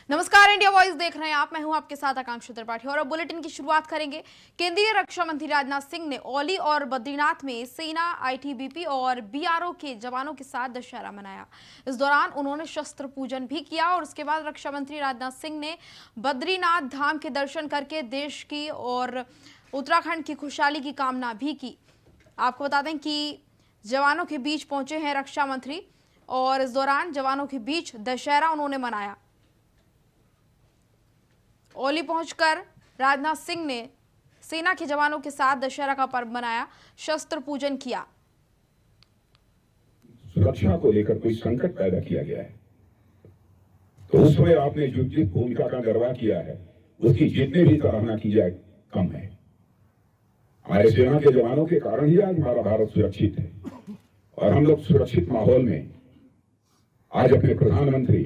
नमस्कार, India voice देख रहे हैं आप। मैं हूं आपके साथ आकांक्षा त्रिपाठी और अब बुलेटिन की शुरुआत करेंगे। केंद्रीय रक्षा मंत्री राजनाथ सिंह ने औली और बद्रीनाथ में सेना, आईटीबीपी और बीआरओ के जवानों के साथ दशहरा मनाया। इस दौरान उन्होंने शस्त्र पूजन भी किया और उसके बाद रक्षा मंत्री राजनाथ सिंह ने बद्रीनाथ धाम के दर्शन करके देश की और उत्तराखंड की खुशहाली की कामना भी की। आपको बता दें कि जवानों के बीच पहुंचे हैं रक्षा मंत्री और इस दौरान जवानों के बीच दशहरा उन्होंने मनाया। औली पहुंचकर राजनाथ सिंह ने सेना के जवानों के साथ दशहरा का पर्व मनाया, शस्त्र पूजन किया। सुरक्षा को लेकर कोई संकट पैदा किया गया है तो उसमें आपने जो जिस भूमिका का निर्वाह किया है उसकी जितनी भी सराहना की जाए कम है। हमारे सेना के जवानों के कारण ही आज हमारा भारत सुरक्षित है और हम लोग सुरक्षित माहौल में आज अपने प्रधानमंत्री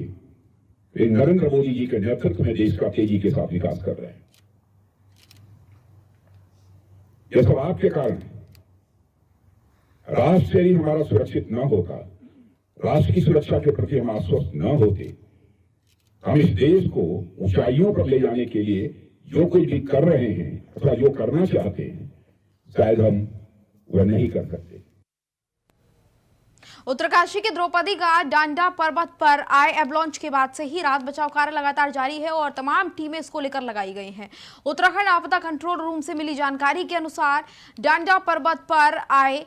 नरेंद्र मोदी जी के नेतृत्व में देश का तेजी के साथ विकास कर रहे हैं। यह सब आपके कारण है। राष्ट्र यदि हमारा सुरक्षित न होता, राष्ट्र की सुरक्षा के प्रति हम आश्वस्त न होते, हम इस देश को ऊंचाइयों पर ले जाने के लिए जो कुछ भी कर रहे हैं अथवा जो करना चाहते हैं शायद हम वह नहीं कर सकते। उत्तरकाशी के द्रौपदी घाट डांडा पर्वत पर आए एवलांच के बाद से ही राहत बचाव कार्य लगातार जारी है और तमाम टीमें इसको लेकर लगाई गई हैं। उत्तराखंड आपदा कंट्रोल रूम से मिली जानकारी के अनुसार डांडा पर्वत पर आए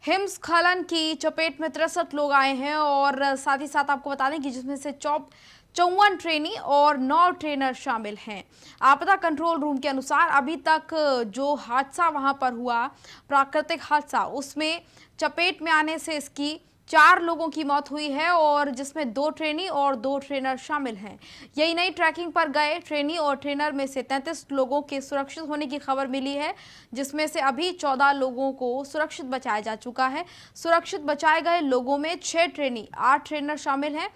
हिमस्खलन की चपेट में 63 लोग आए हैं और साथ ही साथ आपको बता दें कि जिसमें से 54 ट्रेनी और 9 ट्रेनर शामिल हैं। आपदा कंट्रोल रूम के अनुसार अभी तक जो हादसा वहां पर हुआ, प्राकृतिक हादसा, उसमें चपेट में आने से इसकी 4 लोगों की मौत हुई है और जिसमें 2 ट्रेनी और 2 ट्रेनर शामिल हैं। यही नहीं, ट्रैकिंग पर गए ट्रेनी और ट्रेनर में से 33 लोगों के सुरक्षित होने की खबर मिली है, जिसमें से अभी 14 लोगों को सुरक्षित बचाया जा चुका है। सुरक्षित बचाए गए लोगों में 6 ट्रेनी, 8 ट्रेनर शामिल हैं।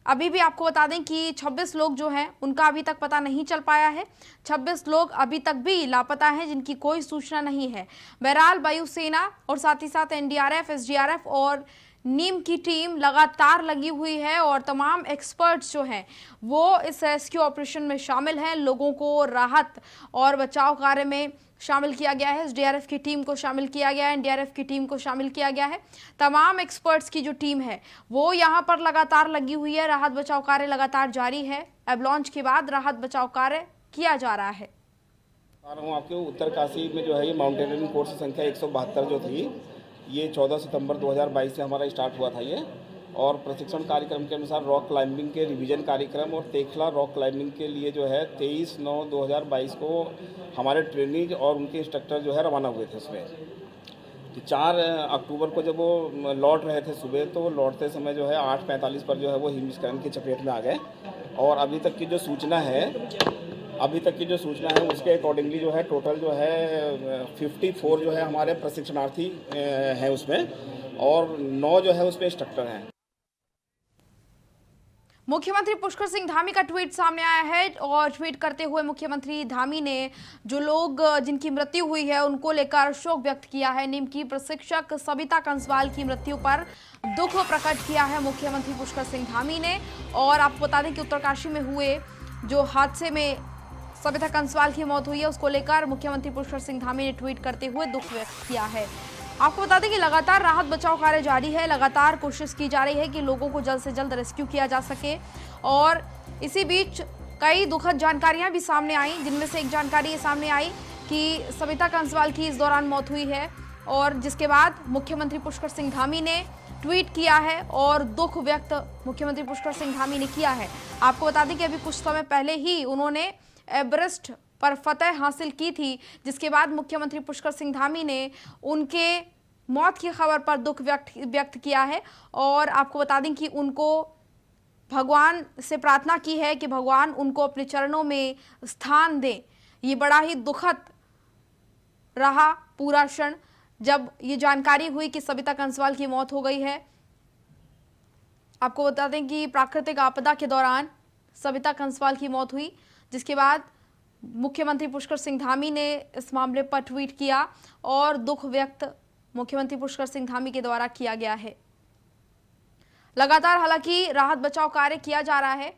अभी भी आपको बता दें कि 26 लोग जो हैं उनका अभी तक पता नहीं चल पाया है। 26 लोग अभी तक भी लापता हैं जिनकी कोई सूचना नहीं है। बहरहाल वायुसेना और साथ ही साथ एनडीआरएफ, एसडीआरएफ और नीम की टीम लगातार लगी हुई है और तमाम एक्सपर्ट्स जो हैं वो इस रेस्क्यू ऑपरेशन में शामिल हैं। लोगों को राहत और बचाव कार्य में शामिल किया गया है। एसडीआरएफ की टीम को शामिल किया गया है, एनडीआरएफ की टीम को शामिल किया गया है। तमाम एक्सपर्ट्स की जो टीम है वो यहाँ पर लगातार लगी हुई है। राहत बचाव कार्य लगातार जारी है। एवलांच के बाद राहत बचाव कार्य किया जा रहा है। आपके उत्तरकाशी में जो है ये माउंटेनियरिंग कोर्स की संख्या 172 जो थी, ये 14 सितंबर 2022 से हमारा स्टार्ट हुआ था ये, और प्रशिक्षण कार्यक्रम के अनुसार रॉक क्लाइंबिंग के रिवीजन कार्यक्रम और तेखला रॉक क्लाइंबिंग के लिए जो है 23/9/2022 को हमारे ट्रेनिंग और उनके इंस्ट्रक्टर जो है रवाना हुए थे। उसमें 4 अक्टूबर को जब वो लौट रहे थे सुबह, तो लौटते समय जो है 8:45 पर जो है वो हिमस्खलन की चपेट में आ गए और अभी तक की जो सूचना है उसके अकॉर्डिंगली जो है टोटल जो है 54 जो है हमारे प्रशिक्षणार्थी हैं उसमें और 9 जो है उसमें इंस्ट्रक्टर हैं। मुख्यमंत्री पुष्कर सिंह धामी का ट्वीट सामने आया है और ट्वीट करते हुए मुख्यमंत्री धामी ने जो लोग जिनकी मृत्यु हुई है उनको लेकर शोक व्यक्त किया है। नीम की प्रशिक्षक सविता कंसवाल की मृत्यु पर दुख प्रकट किया है मुख्यमंत्री पुष्कर सिंह धामी ने। और आपको बता दें कि उत्तरकाशी में हुए जो हादसे में सविता कंसवाल की मौत हुई है उसको लेकर मुख्यमंत्री पुष्कर सिंह धामी ने ट्वीट करते हुए दुख व्यक्त किया है। आपको बता दें कि लगातार राहत बचाव कार्य जारी है। लगातार कोशिश की जा रही है कि लोगों को जल्द से जल्द रेस्क्यू किया जा सके और इसी बीच कई दुखद जानकारियां भी सामने आई, जिनमें से एक जानकारी ये सामने आई कि सविता कंसवाल की इस दौरान मौत हुई है और जिसके बाद मुख्यमंत्री पुष्कर सिंह धामी ने ट्वीट किया है और दुख व्यक्त मुख्यमंत्री पुष्कर सिंह धामी ने किया है। आपको बता दें कि अभी कुछ समय पहले ही उन्होंने एवरेस्ट पर फतह हासिल की थी, जिसके बाद मुख्यमंत्री पुष्कर सिंह धामी ने उनके मौत की खबर पर दुख व्यक्त किया है और आपको बता दें कि उनको भगवान से प्रार्थना की है कि भगवान उनको अपने चरणों में स्थान दें। ये बड़ा ही दुखद रहा पूरा क्षण जब ये जानकारी हुई कि सविता कंसवाल की मौत हो गई है। आपको बता दें कि प्राकृतिक आपदा के दौरान सविता कंसवाल की मौत हुई, जिसके बाद मुख्यमंत्री पुष्कर सिंह धामी ने इस मामले पर ट्वीट किया और दुख व्यक्त मुख्यमंत्री पुष्कर सिंह धामी के द्वारा किया गया है। लगातार हालांकि राहत बचाव कार्य किया जा रहा है।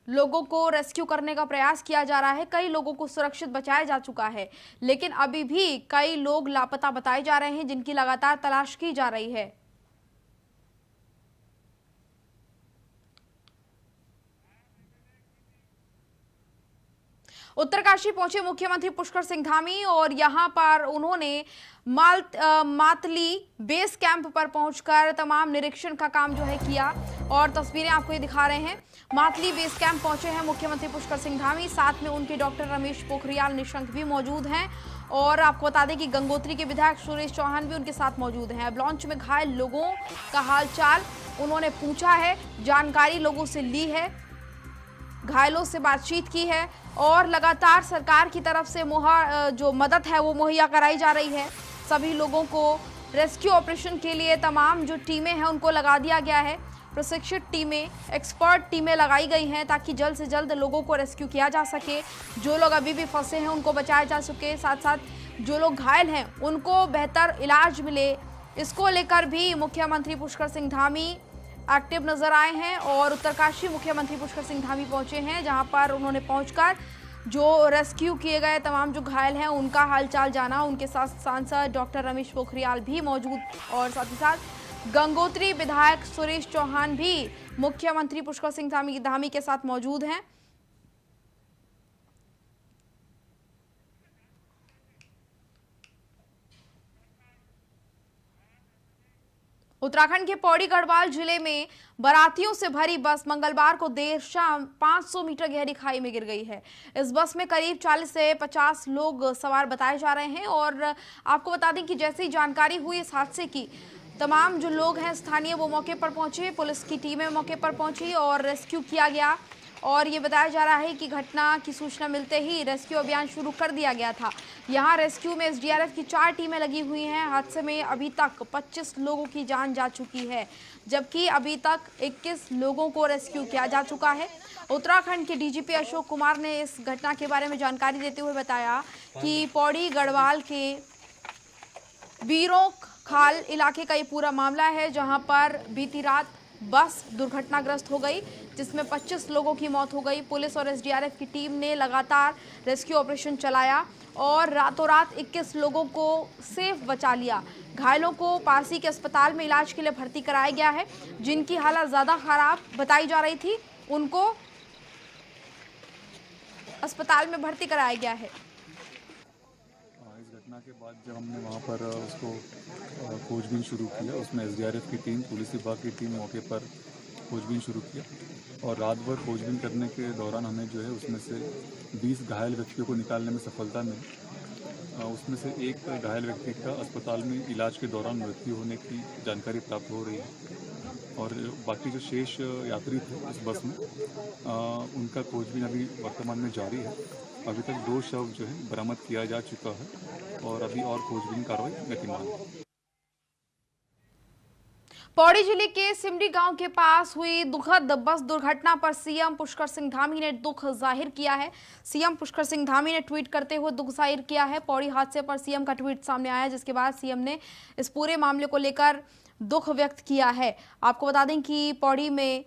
लोगों को रेस्क्यू करने का प्रयास किया जा रहा है। कई लोगों को सुरक्षित बचाया जा चुका है, लेकिन अभी भी कई लोग लापता बताए जा रहे हैं, जिनकी लगातार तलाश की जा रही है। उत्तरकाशी पहुंचे मुख्यमंत्री पुष्कर सिंह धामी और यहां पर उन्होंने मातली बेस कैंप पर पहुंचकर तमाम निरीक्षण का काम जो है किया और तस्वीरें आपको ये दिखा रहे हैं। मातली बेस कैंप पहुंचे हैं मुख्यमंत्री पुष्कर सिंह धामी, साथ में उनके डॉक्टर रमेश पोखरियाल निशंक भी मौजूद हैं और आपको बता दें कि गंगोत्री के विधायक सुरेश चौहान भी उनके साथ मौजूद हैं। लॉन्च में घायल लोगों का हालचाल उन्होंने पूछा है, जानकारी लोगों से ली है, घायलों से बातचीत की है और लगातार सरकार की तरफ से जो मदद है वो मुहैया कराई जा रही है। सभी लोगों को रेस्क्यू ऑपरेशन के लिए तमाम जो टीमें हैं उनको लगा दिया गया है। प्रशिक्षित टीमें, एक्सपर्ट टीमें लगाई गई हैं ताकि जल्द से जल्द लोगों को रेस्क्यू किया जा सके। जो लोग अभी भी फंसे हैं उनको बचाया जा सके, साथ साथ जो लोग घायल हैं उनको बेहतर इलाज मिले। इसको लेकर भी मुख्यमंत्री पुष्कर सिंह धामी एक्टिव नजर आए हैं और उत्तरकाशी मुख्यमंत्री पुष्कर सिंह धामी पहुंचे हैं, जहां पर उन्होंने पहुंचकर जो रेस्क्यू किए गए तमाम जो घायल हैं उनका हालचाल जाना। उनके साथ सांसद डॉक्टर रमेश पोखरियाल भी मौजूद और साथ ही साथ गंगोत्री विधायक सुरेश चौहान भी मुख्यमंत्री पुष्कर सिंह धामी के साथ मौजूद हैं। उत्तराखंड के पौड़ी गढ़वाल जिले में बारातियों से भरी बस मंगलवार को देर शाम 500 मीटर गहरी खाई में गिर गई है। इस बस में करीब 40 से 50 लोग सवार बताए जा रहे हैं और आपको बता दें कि जैसे ही जानकारी हुई इस हादसे की, तमाम जो लोग हैं स्थानीय वो मौके पर पहुंचे, पुलिस की टीमें मौके पर पहुंची और रेस्क्यू किया गया। और ये बताया जा रहा है कि घटना की सूचना मिलते ही रेस्क्यू अभियान शुरू कर दिया गया था। यहाँ रेस्क्यू में एसडीआरएफ की 4 टीमें लगी हुई हैं। हादसे में अभी तक 25 लोगों की जान जा चुकी है, जबकि अभी तक 21 लोगों को रेस्क्यू किया जा चुका है। उत्तराखंड के डीजीपी अशोक कुमार ने इस घटना के बारे में जानकारी देते हुए बताया कि पौड़ी गढ़वाल के बीरों खाल इलाके का ये पूरा मामला है, जहाँ पर बीती रात बस दुर्घटनाग्रस्त हो गई, जिसमें 25 लोगों की मौत हो गई। पुलिस और एसडीआरएफ की टीम ने लगातार रेस्क्यू ऑपरेशन चलाया और रातों रात 21 लोगों को सेफ बचा लिया। घायलों को पासी के अस्पताल में इलाज के लिए भर्ती कराया गया है। जिनकी हालत ज़्यादा खराब बताई जा रही थी उनको अस्पताल में भर्ती कराया गया है। इस घटना के बाद जब हमने वहाँ पर उसको खोजबीन शुरू किया, उसमें एसडीआरएफ की टीम, पुलिस विभाग की टीम मौके पर खोजबीन शुरू किया और रात भर खोजबीन करने के दौरान हमें जो है उसमें से 20 घायल व्यक्तियों को निकालने में सफलता मिली। उसमें से एक घायल व्यक्ति का अस्पताल में इलाज के दौरान मृत्यु होने की जानकारी प्राप्त हो रही है और बाकी जो शेष यात्री थे उस बस में उनका खोजबीन अभी वर्तमान में जारी है। अभी तक 2 शव जो है बरामद किया जा चुका है और अभी और खोजबीन कार्रवाई गतिमान है। पौड़ी जिले के सिमरी गांव के पास हुई दुखद बस दुर्घटना पर सीएम पुष्कर सिंह धामी ने दुख जाहिर किया है। सीएम पुष्कर सिंह धामी ने ट्वीट करते हुए दुख जाहिर किया है। पौड़ी हादसे पर सीएम का ट्वीट सामने आया, जिसके बाद सीएम ने इस पूरे मामले को लेकर दुख व्यक्त किया है। आपको बता दें कि पौड़ी में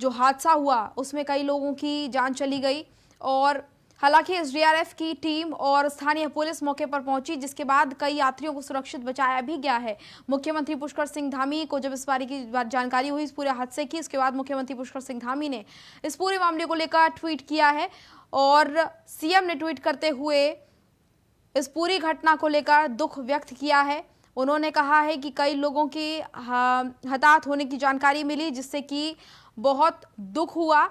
जो हादसा हुआ उसमें कई लोगों की जान चली गई और हालांकि एसडीआरएफ की टीम और स्थानीय पुलिस मौके पर पहुंची, जिसके बाद कई यात्रियों को सुरक्षित बचाया भी गया है। मुख्यमंत्री पुष्कर सिंह धामी को जब इस बारे की जानकारी हुई इस पूरे हादसे की, इसके बाद मुख्यमंत्री पुष्कर सिंह धामी ने इस पूरे मामले को लेकर ट्वीट किया है और सीएम ने ट्वीट करते हुए इस पूरी घटना को लेकर दुख व्यक्त किया है। उन्होंने कहा है कि कई लोगों की हताहत होने की जानकारी मिली, जिससे कि बहुत दुख हुआ।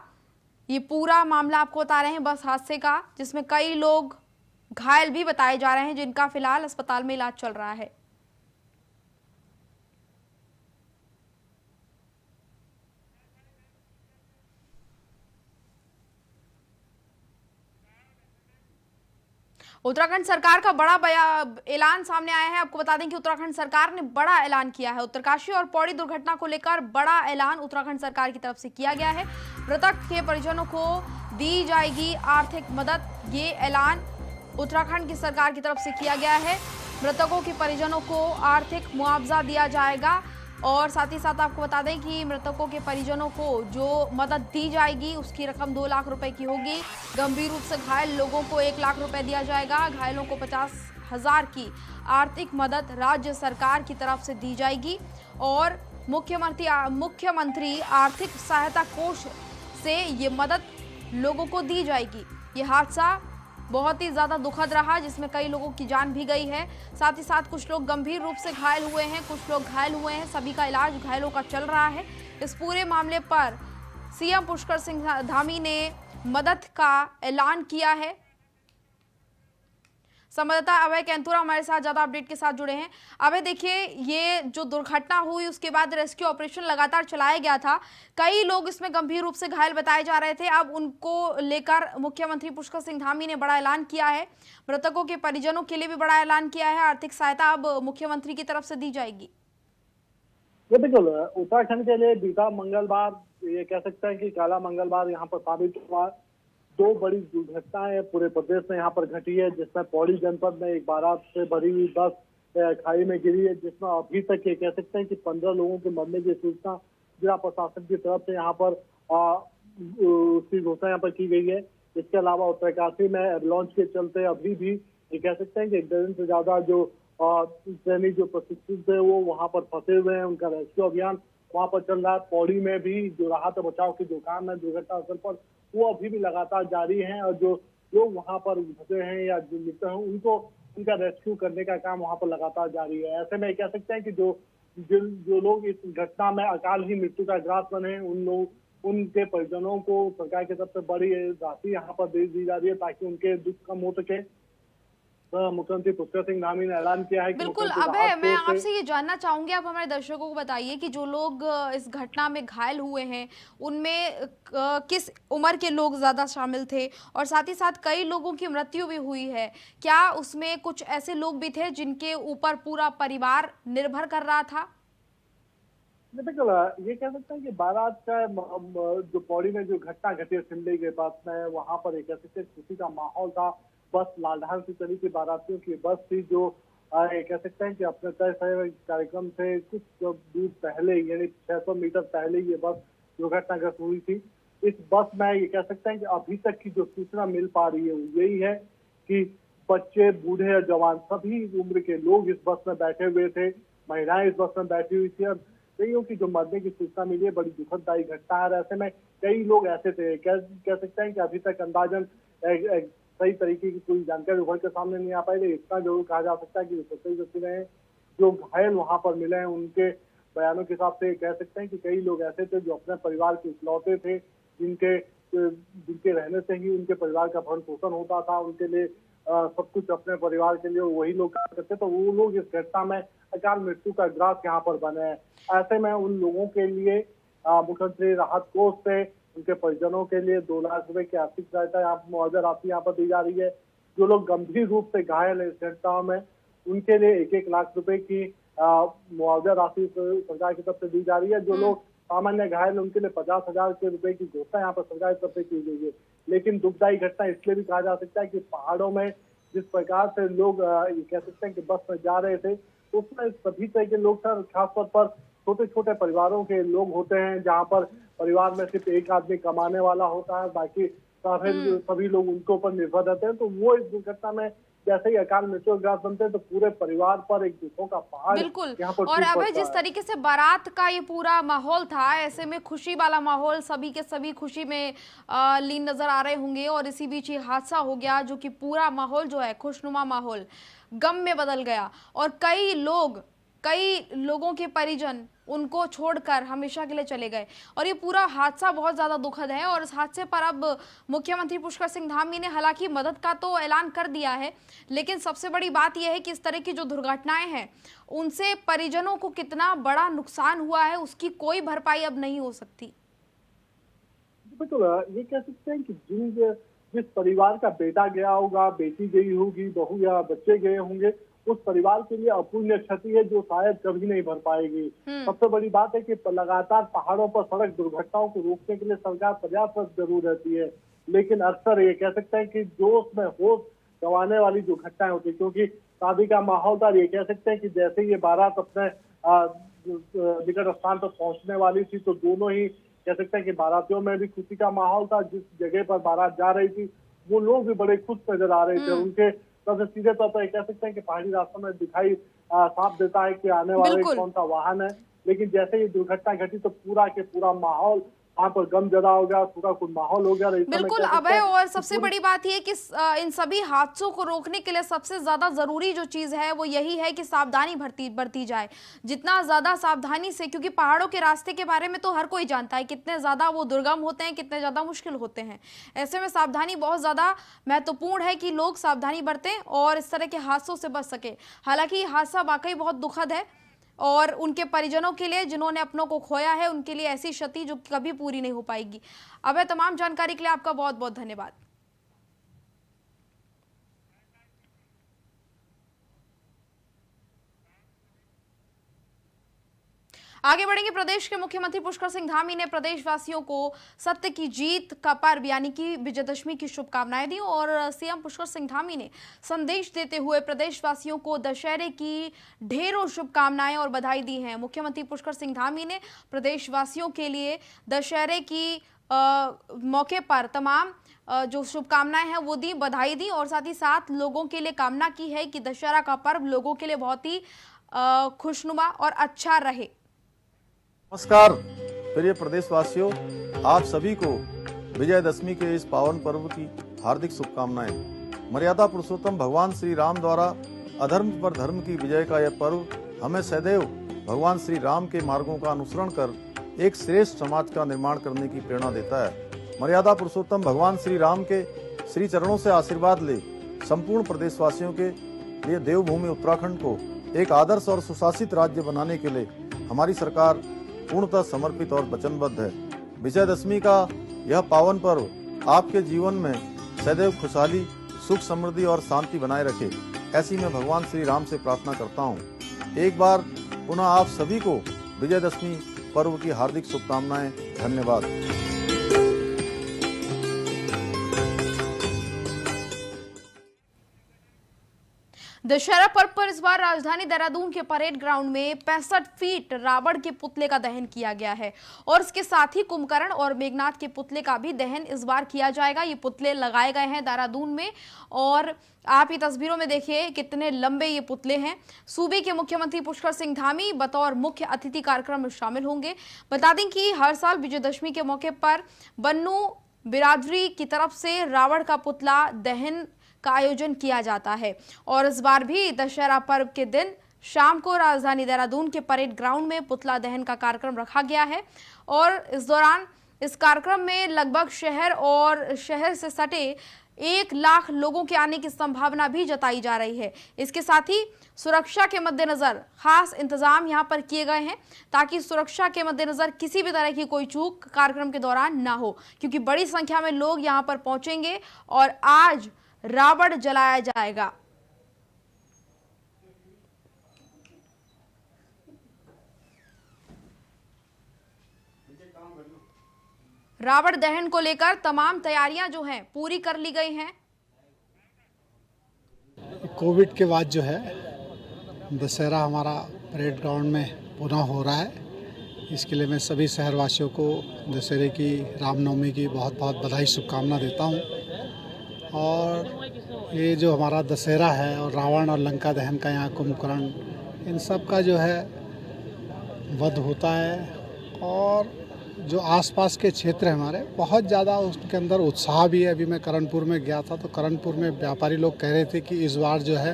ये पूरा मामला आपको बता रहे हैं बस हादसे का, जिसमें कई लोग घायल भी बताए जा रहे हैं, जिनका फिलहाल अस्पताल में इलाज चल रहा है। उत्तराखंड सरकार का बड़ा ऐलान सामने आया है। आपको बता दें कि उत्तराखंड सरकार ने बड़ा ऐलान किया है। उत्तरकाशी और पौड़ी दुर्घटना को लेकर बड़ा ऐलान उत्तराखंड सरकार की तरफ से किया गया है। मृतक के परिजनों को दी जाएगी आर्थिक मदद, ये ऐलान उत्तराखंड की सरकार की तरफ से किया गया है। मृतकों के परिजनों को आर्थिक मुआवजा दिया जाएगा। और साथ ही साथ आपको बता दें कि मृतकों के परिजनों को जो मदद दी जाएगी उसकी रकम 2 लाख रुपए की होगी। गंभीर रूप से घायल लोगों को 1 लाख रुपए दिया जाएगा। घायलों को 50,000 की आर्थिक मदद राज्य सरकार की तरफ से दी जाएगी और मुख्यमंत्री आर्थिक सहायता कोष से ये मदद लोगों को दी जाएगी। ये हादसा बहुत ही ज़्यादा दुखद रहा जिसमें कई लोगों की जान भी गई है। साथ ही साथ कुछ लोग गंभीर रूप से घायल हुए हैं, कुछ लोग घायल हुए हैं। सभी का इलाज घायलों का चल रहा है। इस पूरे मामले पर सीएम पुष्कर सिंह धामी ने मदद का ऐलान किया है। संवाददाता अभय कैंतुरा हमारे साथ ज्यादा अपडेट के साथ जुड़े हैं। अभय, देखिए, ये जो दुर्घटना हुई उसके बाद रेस्क्यू ऑपरेशन लगातार चलाया गया था। कई लोग इसमें गंभीर रूप से घायल बताए जा रहे थे। अब उनको लेकर मुख्यमंत्री पुष्कर सिंह धामी ने बड़ा ऐलान किया है। मृतकों के परिजनों के लिए भी बड़ा ऐलान किया है। आर्थिक सहायता अब मुख्यमंत्री की तरफ से दी जाएगी। बिल्कुल, उत्तराखंड के लिए बीता मंगलवार, ये कह सकते हैं कि काला मंगलवार यहाँ पर साबित हुआ। 2 बड़ी दुर्घटनाएं पूरे प्रदेश में यहाँ पर घटी है, जिसमें पौड़ी जनपद में एक बारात से भरी हुई बस खाई में गिरी है, जिसमें अभी तक ये कह सकते हैं कि 15 लोगों के मरने की सूचना जिला प्रशासन की तरफ से यहाँ पर उसकी घोषणा यहाँ पर की गई है। इसके अलावा उत्तरकाशी में एवलांच के चलते अभी भी ये कह सकते हैं कि 1 दर्जन से ज्यादा जो सैनिक जो प्रशिक्षित थे वो वहाँ पर फंसे हुए हैं। उनका रेस्क्यू अभियान वहाँ पर चल रहा है। पौड़ी में भी जो राहत बचाव की जो काम है दुर्घटना स्थल पर, वो अभी भी लगातार जारी है और जो लोग वहाँ पर फंसे हैं या जो मृत हैं उनको उनका रेस्क्यू करने का काम वहाँ पर लगातार जारी है। ऐसे में कह सकते हैं कि जो लोग इस घटना में अकाल ही मृत्यु का ग्रास बने, उनके परिजनों को सरकार की तरफ से बड़ी राशि यहाँ पर दे दी जा रही है ताकि उनके दुख कम हो सके। मुख्यमंत्री पुष्कर सिंह धामी ने ऐलान किया है कि बिल्कुल। अभय, मैं आपसे ये जानना चाहूंगी, आप हमारे दर्शकों को बताइए कि जो लोग इस घटना में घायल हुए हैं उनमें किस उम्र के लोग ज्यादा शामिल थे और साथ ही साथ कई लोगों की मृत्यु भी हुई है। क्या उसमें कुछ ऐसे लोग भी थे जिनके ऊपर पूरा परिवार निर्भर कर रहा था? बिल्कुल, ये कह सकते हैं कि बारात का जो पौड़ी में जो घटना घटी है सिमली के पास में, वहाँ पर एक ऐसे खुशी का माहौल था। बस लालढान से चली थी, बारातियों की बस थी जो कह सकते हैं कि अपने तय कार्यक्रम से कुछ दूर पहले यानी 600 मीटर पहले ये बस दुर्घटनाग्रस्त हुई थी। इस बस में ये कह सकते हैं कि अभी तक की जो सूचना मिल पा रही है वो यही है कि बच्चे, बूढ़े और जवान सभी उम्र के लोग इस बस में बैठे हुए थे। महिलाएं इस बस में बैठी हुई थी और कईयों की जो मरने की सूचना मिली है, बड़ी दुखददायी घटना है। ऐसे में कई लोग ऐसे थे, कह सकते हैं कि अभी तक अंदाजन सही तरीके की कोई जानकारी उभर के सामने नहीं आ पाई। लेकिन इतना जरूर कहा जा सकता है कि सही व्यक्ति रहे जो घायल वहां पर मिले हैं, उनके बयानों के हिसाब से कह सकते हैं कि कई लोग ऐसे थे जो अपने परिवार के इकलौते थे, जिनके रहने से ही उनके परिवार का भरण पोषण होता था। उनके लिए सब कुछ अपने परिवार के लिए वही लोग कर सकते, तो वो लोग इस घटना में अकाल मृत्यु का ग्रास यहाँ पर बने हैं। ऐसे में उन लोगों के लिए मुख्यमंत्री राहत कोष से उनके परिजनों के लिए 2 लाख रुपए की आर्थिक सहायता मुआवजा राशि यहाँ पर दी जा रही है। जो लोग गंभीर रूप से घायल है इस घटनाओं में, उनके लिए 1-1 लाख रुपए की मुआवजा राशि सरकार की तरफ से दी जा रही है। जो लोग सामान्य घायल उनके लिए 50,000 रुपए की घोषणा यहाँ पर सरकार की तरफ से की गई है। लेकिन दुखदायी घटना इसलिए भी कहा जा सकता है कि पहाड़ों में जिस प्रकार से लोग ये कह सकते हैं कि बस में जा रहे थे, उसमें सभी तरह के लोग थे। खासतौर पर छोटे छोटे परिवारों के लोग होते हैं, जहाँ पर परिवार में सिर्फ एक आदमी कमाने वाला होता है, बाकी सभी लोग उनके ऊपर निर्भर रहते हैं। तो वो इस दुर्घटना में जैसे ही अकाल मृत्यु ग्रास बनते हैं तो पूरे परिवार पर एक दुखों का पहाड़ बिल्कुल। यहाँ पर और अब जिस तरीके से बारात का ये पूरा माहौल था, ऐसे में खुशी वाला माहौल, सभी के सभी खुशी में लीन नजर आ रहे होंगे और इसी बीच ये हादसा हो गया जो कि पूरा माहौल जो है खुशनुमा माहौल गम में बदल गया और कई लोगों के परिजन उनको छोड़कर हमेशा के लिए चले गए और ये पूरा हादसा बहुत ज़्यादा दुखद है। और इस हादसे पर अब मुख्यमंत्री पुष्कर सिंह धामी ने हालांकि मदद का तो ऐलान कर दिया है, लेकिन सबसे बड़ी बात यह है कि इस तरह की जो दुर्घटनाएं हैं उनसे परिजनों को कितना बड़ा नुकसान हुआ है उसकी कोई भरपाई अब नहीं हो सकती। बिल्कुल, ये कह सकते हैं कि जिस परिवार का बेटा गया होगा, बेटी गई होगी, बहू या बच्चे गए होंगे, उस परिवार के लिए अपूर्णीय क्षति है जो शायद कभी नहीं भर पाएगी। सबसे बड़ी बात है कि लगातार पहाड़ों पर सड़क दुर्घटनाओं को रोकने के लिए सरकार प्रयासरत जरूर रहती है, लेकिन अक्सर ये कह सकते हैं कि जोश में होश गंवाने वाली जो घटनाएं होती है, क्योंकि शादी का माहौल था। ये कह सकते हैं कि जैसे ये बारात अपने निकट स्थान पर पहुंचने वाली थी, तो दोनों ही कह सकते हैं कि बारातियों में भी खुशी का माहौल था। जिस जगह पर बारात जा रही थी वो लोग भी बड़े खुश नजर आ रहे थे। उनके सबसे सीधे तौर पर कह सकते हैं कि पहाड़ी रास्तों में दिखाई साफ देता है कि आने वाले कौन सा वाहन है। लेकिन जैसे ही दुर्घटना घटी तो पूरा के पूरा माहौल वहाँ पर गम जदा हो गया, पूरा कुछ माहौल हो गया। बिल्कुल अभय, और सबसे बड़ी बात यह कि इन सभी हादसों को रोकने के लिए सबसे ज्यादा जरूरी जो चीज है वो यही है कि सावधानी बरती जाए। जितना ज्यादा सावधानी से, क्योंकि पहाड़ों के रास्ते के बारे में तो हर कोई जानता है कितने ज्यादा वो दुर्गम होते हैं, कितने ज्यादा मुश्किल होते हैं। ऐसे में सावधानी बहुत ज्यादा महत्वपूर्ण है कि लोग सावधानी बरतें और इस तरह के हादसों से बच सके। हालांकि ये हादसा वाकई बहुत दुखद है और उनके परिजनों के लिए, जिन्होंने अपनों को खोया है, उनके लिए ऐसी क्षति जो कभी पूरी नहीं हो पाएगी। अब तमाम जानकारी के लिए आपका बहुत बहुत धन्यवाद। आगे बढ़ेंगे। प्रदेश के मुख्यमंत्री पुष्कर सिंह धामी ने प्रदेशवासियों को सत्य की जीत का पर्व यानी कि विजयदशमी की शुभकामनाएं दी और सीएम पुष्कर सिंह धामी ने संदेश देते हुए प्रदेशवासियों को दशहरे की ढेरों शुभकामनाएं और बधाई दी हैं। मुख्यमंत्री पुष्कर सिंह धामी ने प्रदेशवासियों के लिए दशहरे की मौके पर तमाम जो शुभकामनाएं हैं वो दी, बधाई दी और साथ ही साथ लोगों के लिए कामना की है कि दशहरा का पर्व लोगों के लिए बहुत ही खुशनुमा और अच्छा रहे। नमस्कार प्रिय प्रदेशवासियों, आप सभी को विजयदशमी के इस पावन पर्व की हार्दिक शुभकामनाएं। मर्यादा पुरुषोत्तम भगवान श्री राम द्वारा अधर्म पर धर्म की विजय का यह पर्व हमें सदैव भगवान श्री राम के मार्गों का अनुसरण कर एक श्रेष्ठ समाज का निर्माण करने की प्रेरणा देता है। मर्यादा पुरुषोत्तम भगवान श्री राम के श्री चरणों से आशीर्वाद ले संपूर्ण प्रदेशवासियों के लिए देवभूमि उत्तराखंड को एक आदर्श और सुशासित राज्य बनाने के लिए हमारी सरकार पूर्णतः समर्पित और वचनबद्ध है। विजयदशमी का यह पावन पर्व आपके जीवन में सदैव खुशहाली, सुख, समृद्धि और शांति बनाए रखे, ऐसी मैं भगवान श्री राम से प्रार्थना करता हूँ। एक बार पुनः आप सभी को विजयदशमी पर्व की हार्दिक शुभकामनाएं। धन्यवाद। दशहरा पर्व पर इस बार राजधानी देहरादून के परेड ग्राउंड में 65 फीट रावण के पुतले का दहन किया गया है और इसके साथ ही कुंभकर्ण और मेघनाथ के पुतले का भी दहन इस बार किया जाएगा। ये पुतले लगाए गए हैं देहरादून में और आप ये तस्वीरों में देखिए कितने लंबे ये पुतले हैं। सूबे के मुख्यमंत्री पुष्कर सिंह धामी बतौर मुख्य अतिथि कार्यक्रम में शामिल होंगे। बता दें कि हर साल विजयदशमी के मौके पर बन्नू बिरादरी की तरफ से रावण का पुतला दहन का आयोजन किया जाता है और इस बार भी दशहरा पर्व के दिन शाम को राजधानी देहरादून के परेड ग्राउंड में पुतला दहन का कार्यक्रम रखा गया है और इस दौरान इस कार्यक्रम में लगभग शहर और शहर से सटे 1 लाख लोगों के आने की संभावना भी जताई जा रही है। इसके साथ ही सुरक्षा के मद्देनजर खास इंतजाम यहां पर किए गए हैं ताकि सुरक्षा के मद्देनजर किसी भी तरह की कोई चूक कार्यक्रम के दौरान ना हो, क्योंकि बड़ी संख्या में लोग यहां पर पहुंचेंगे और आज रावण जलाया जाएगा। रावण दहन को लेकर तमाम तैयारियां जो हैं पूरी कर ली गई हैं। कोविड के बाद जो है दशहरा हमारा परेड ग्राउंड में पुनः हो रहा है। इसके लिए मैं सभी शहरवासियों को दशहरे की, रामनवमी की बहुत बहुत बधाई, शुभकामना देता हूं। और ये जो हमारा दशहरा है और रावण और लंका दहन का यहाँ कुंभकर्ण, इन सब का जो है वध होता है और जो आसपास के क्षेत्र हैं हमारे, बहुत ज़्यादा उसके अंदर उत्साह भी है। अभी मैं करणपुर में गया था तो करणपुर में व्यापारी लोग कह रहे थे कि इस बार जो है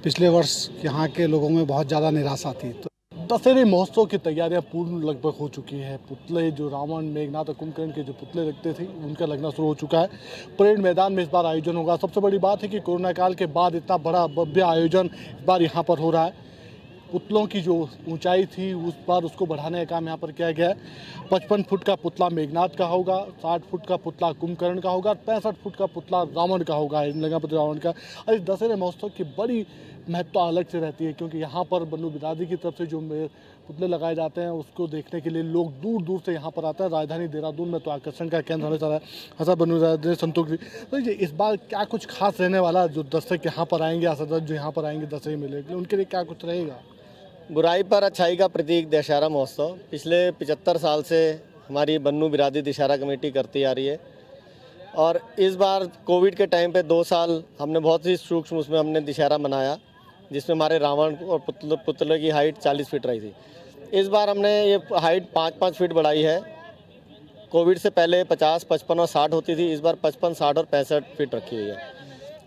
पिछले वर्ष यहाँ के लोगों में बहुत ज़्यादा निराशा थी। तो दशहरे महोत्सव की तैयारियां पूर्ण लगभग हो चुकी है। पुतले जो रावण, मेघनाथ और कुंभकर्ण के जो पुतले लगते थे उनका लगना शुरू हो चुका है। परेड मैदान में इस बार आयोजन होगा। सबसे बड़ी बात है कि कोरोना काल के बाद इतना बड़ा भव्य आयोजन इस बार यहाँ पर हो रहा है। पुतलों की जो ऊंचाई थी उस बार उसको बढ़ाने का काम यहाँ पर किया गया है। 55 फुट का पुतला मेघनाथ का होगा, 60 फुट का पुतला कुंभकर्ण का होगा, 65 फुट का पुतला रावण का होगा, लंकापति रावण का। और इस दशहरे महोत्सव की बड़ी महत्ता अलग से रहती है क्योंकि यहाँ पर बन्नू बिरादरी की तरफ से जो पुतले लगाए जाते हैं उसको देखने के लिए लोग दूर दूर से यहाँ पर आते हैं। राजधानी देहरादून में तो आकर्षण का केंद्र हमेशा रहा है। हंसा बन्नू बिरादरी, संतोष जी, तो ये इस बार क्या कुछ खास रहने वाला, जो दर्शक यहाँ पर आएंगे, जो यहाँ पर आएंगे दशहरे मेले के लिए, उनके लिए क्या कुछ रहेगा? बुराई पर अच्छाई का प्रतीक दशहरा महोत्सव पिछले 75 साल से हमारी बन्नू बिरादरी दशहरा कमेटी करती आ रही है और इस बार कोविड के टाइम पे 2 साल हमने बहुत ही सूक्ष्म उसमें हमने दशहरा मनाया, जिसमें हमारे रावण और पुतले की हाइट 40 फीट रही थी। इस बार हमने ये हाइट 5-5 फीट बढ़ाई है। कोविड से पहले 50, 55 और 60 होती थी, इस बार 55, 60 और 65 फीट रखी हुई है।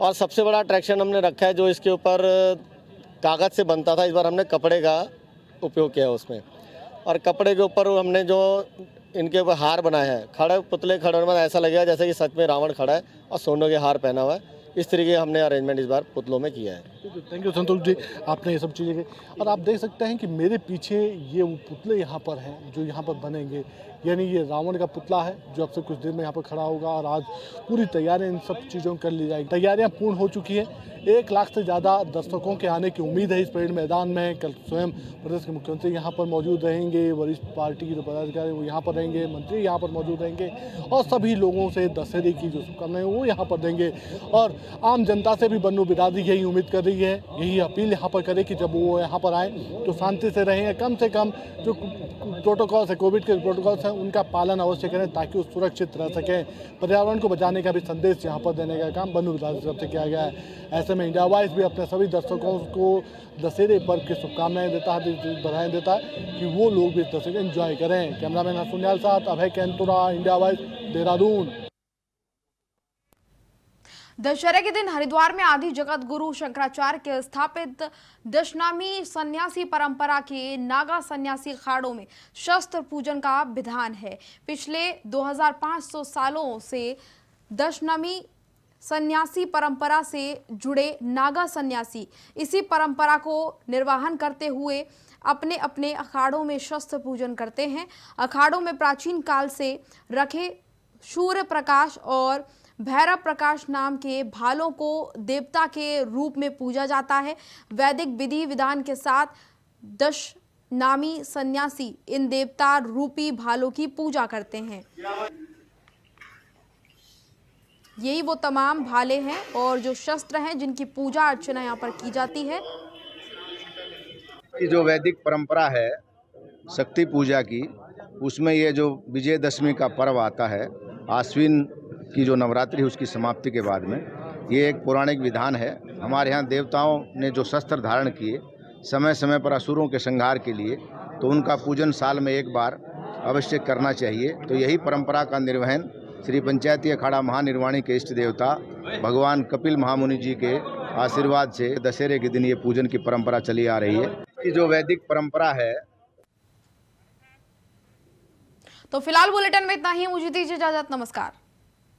और सबसे बड़ा अट्रैक्शन हमने रखा है जो इसके ऊपर कागज़ से बनता था, इस बार हमने कपड़े का उपयोग किया है उसमें। और कपड़े के ऊपर हमने जो इनके ऊपर हार बनाए हैं, खड़े पुतले खड़े होने में ऐसा लगेगा जैसे कि सच में रावण खड़ा है और सोने के हार पहना हुआ है। इस तरीके हमने अरेंजमेंट इस बार पुतलों में किया है। थैंक यू संतोष जी, आपने ये सब चीज़ें की। और आप देख सकते हैं कि मेरे पीछे ये वो पुतले यहाँ पर हैं जो यहाँ पर बनेंगे, यानी ये रावण का पुतला है जो अब से कुछ देर में यहाँ पर खड़ा होगा और आज पूरी तैयारियां इन सब चीज़ों कर ली जाएगी। तैयारियां पूर्ण हो चुकी हैं। 1 लाख से ज़्यादा दर्शकों के आने की उम्मीद है इस परेड मैदान में। कल स्वयं प्रदेश के मुख्यमंत्री यहाँ पर मौजूद रहेंगे, वरिष्ठ पार्टी के जो पदाधिकारी वो यहाँ पर रहेंगे, मंत्री यहाँ पर मौजूद रहेंगे और सभी लोगों से दशहरे की जो शुभकामनाएं वो यहाँ पर देंगे। और आम जनता से भी बन्नू बिरादरी यही उम्मीद कर रही है, यही अपील यहाँ पर करे कि जब वो यहाँ पर आए तो शांति से रहें, कम से कम जो प्रोटोकॉल्स है, कोविड के प्रोटोकॉल्स हैं उनका पालन अवश्य करें ताकि वो सुरक्षित रह सकें। पर्यावरण को बचाने का भी संदेश यहाँ पर देने का काम बन्नू बिरादरी की तरफ से किया गया है। ऐसे में इंडिया वाइज भी अपने सभी दर्शकों को दशहरे पर्व की शुभकामनाएं देता है, बधाई देता है कि वो लोग भी इस दशहरे एंजॉय करें। कैमरामैन हसुनियाल साथ अभय कैंतुरा, इंडिया वाइज, देहरादून। दशहरे के दिन हरिद्वार में आदि जगत गुरु शंकराचार्य के स्थापित दशनामी सन्यासी परंपरा के नागा सन्यासी अखाड़ों में शस्त्र पूजन का विधान है। पिछले 2500 सालों से दशनामी सन्यासी परंपरा से जुड़े नागा सन्यासी इसी परंपरा को निर्वाहन करते हुए अपने अपने अखाड़ों में शस्त्र पूजन करते हैं। अखाड़ों में प्राचीन काल से रखे सूर्य प्रकाश और भैरव प्रकाश नाम के भालों को देवता के रूप में पूजा जाता है। वैदिक विधि विधान के साथ दशनामी सन्यासी इन देवता रूपी भालों की पूजा करते हैं। यही वो तमाम भाले हैं और जो शस्त्र हैं जिनकी पूजा अर्चना यहाँ पर की जाती है। की जो वैदिक परंपरा है शक्ति पूजा की, उसमें ये जो विजयदशमी का पर्व आता है, आश्विन की जो नवरात्रि है उसकी समाप्ति के बाद में, ये एक पौराणिक विधान है। हमारे यहाँ देवताओं ने जो शस्त्र धारण किए समय समय पर असुरों के संहार के लिए, तो उनका पूजन साल में एक बार अवश्य करना चाहिए। तो यही परंपरा का निर्वहन श्री पंचायती अखाड़ा महानिर्वाणी के इष्ट देवता भगवान कपिल महामुनि जी के आशीर्वाद से दशहरे के दिन ये पूजन की परंपरा चली आ रही है। कि जो वैदिक परंपरा है। तो फिलहाल बुलेटिन में इतना ही, मुझे दीजिए इजाजत, नमस्कार।